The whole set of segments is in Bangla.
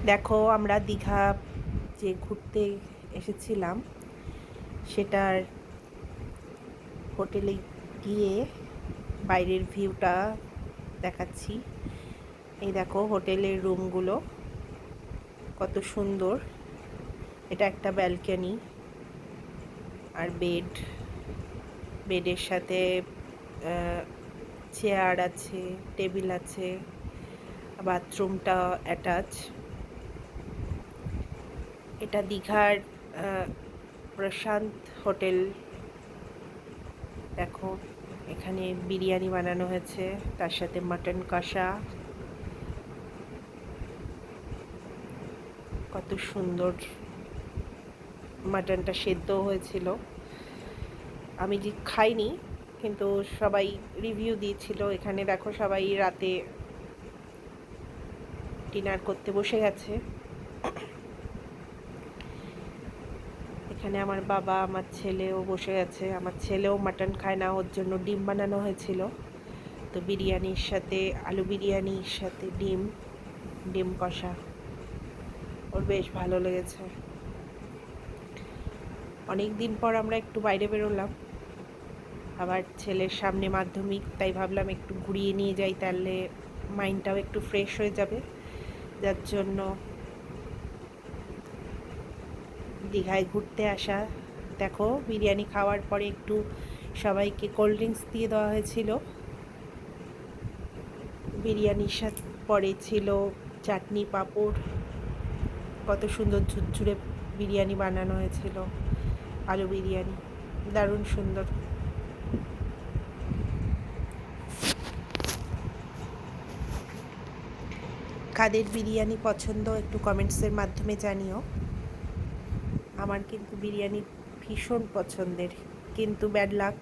দেখো, আমরা দীঘা যে ঘুরতে এসেছিলাম সেটার হোটেলে গিয়ে বাইরের ভিউটা দেখাচ্ছি। এই দেখো হোটেলের রুমগুলো কত সুন্দর। এটা একটা ব্যালকনি আর বেডের সাথে চেয়ার আছে, টেবিল আছে, বাথরুমটা অ্যাটাচ। এটা দীঘার প্রশান্ত হোটেল। দেখো, এখানে বিরিয়ানি বানানো হয়েছে, তার সাথে মাটন কষা। কত সুন্দর মাটনটা সেদ্ধ হয়েছিল। আমি যে খাইনি, কিন্তু সবাই রিভিউ দিয়েছিল। এখানে দেখো, সবাই রাতে ডিনার করতে বসে গেছে। এখানে আমার বাবা, আমার ছেলেও বসে গেছে। আমার ছেলেও মাটন খায় না, ওর জন্য ডিম বানানো হয়েছিল। তো বিরিয়ানির সাথে, আলু বিরিয়ানির সাথে ডিম কষা, ওর বেশ ভালো লেগেছে। অনেক দিন পর আমরা একটু বাইরে বেরোলাম। আবার ছেলের সামনে মাধ্যমিক, তাই ভাবলাম একটু ঘুরিয়ে নিয়ে যাই, তাহলে মাইন্ডটাও একটু ফ্রেশ হয়ে যাবে। যার জন্য দীঘায় ঘুরতে আসা। দেখো, বিরিয়ানি খাওয়ার পরে একটু সবাইকে কোল্ড ড্রিঙ্কস দিয়ে দেওয়া হয়েছিল। বিরিয়ানির সাথে পরে ছিল চাটনি, পাঁপড়। কত সুন্দর ঝুরঝুরে বিরিয়ানি বানানো হয়েছিল, আলু বিরিয়ানি, দারুণ সুন্দর। কাদের বিরিয়ানি পছন্দ একটু কমেন্টসের মাধ্যমে জানিও। আমার কিন্তু বিরিয়ানি ভীষণ পছন্দের, কিন্তু ব্যাড লাক,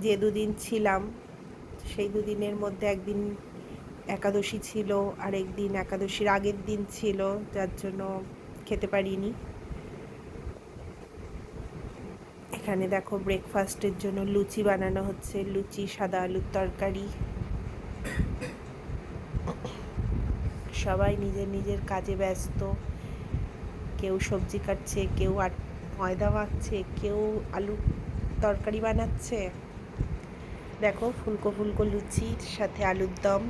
যে দুদিন ছিলাম সেই দুদিনের মধ্যে একদিন একাদশী ছিল, আর একদিন একাদশীর আগের দিন ছিল, যার জন্য খেতে পারিনি। এখানে দেখো, ব্রেকফাস্টের জন্য লুচি বানানো হচ্ছে, লুচি, সাদা আলুর তরকারি। সবাই নিজের নিজের কাজে ব্যস্ত। কেউ সবজি কাটছে, কেউ ময়দা মাখছে, কেউ আলুর তরকারি বানাচ্ছে। দেখো, ফুলকো ফুলকো লুচির সাথে আলুর দম,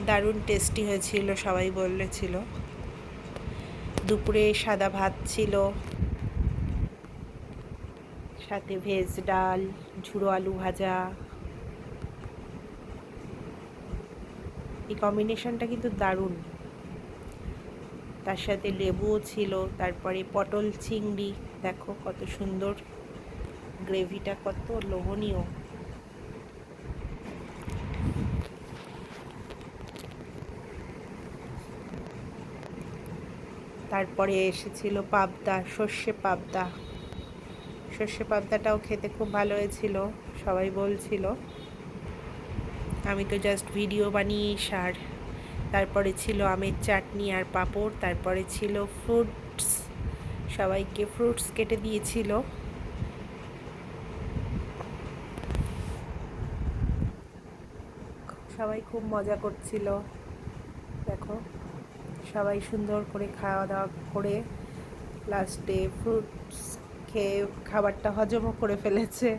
দারুণ টেস্টি হয়েছিল, সবাই বলেছিল। দুপুরে সাদা ভাত ছিল, সাথে ভেজ ডাল, ঝুড়ো আলু ভাজা। এই কম্বিনেশনটা কিন্তু দারুণ। তার সাথে লেবুও ছিল, তারপরে পটল চিংড়ি। দেখো কত সুন্দর, গ্রেভিটা কত লোভনীয়। তারপরে এসেছিল পাবদা, সর্ষে পাবদাটাও খেতে খুব ভালো হয়েছিল, সবাই বলছিল। আমি তো জাস্ট ভিডিও বানিয়েই সার। তারপরে ছিল আমের চাটনি আর পাঁপড়। তারপরে ছিল ফ্রুটস, সবাইকে ফ্রুটস কেটে দিয়েছিল। সবাই খুব মজা করছিল। দেখো, সবাই সুন্দর করে খাওয়া দাওয়া করে লাস্টে ফ্রুটস খেয়ে খাবারটা হজমও করে ফেলেছে।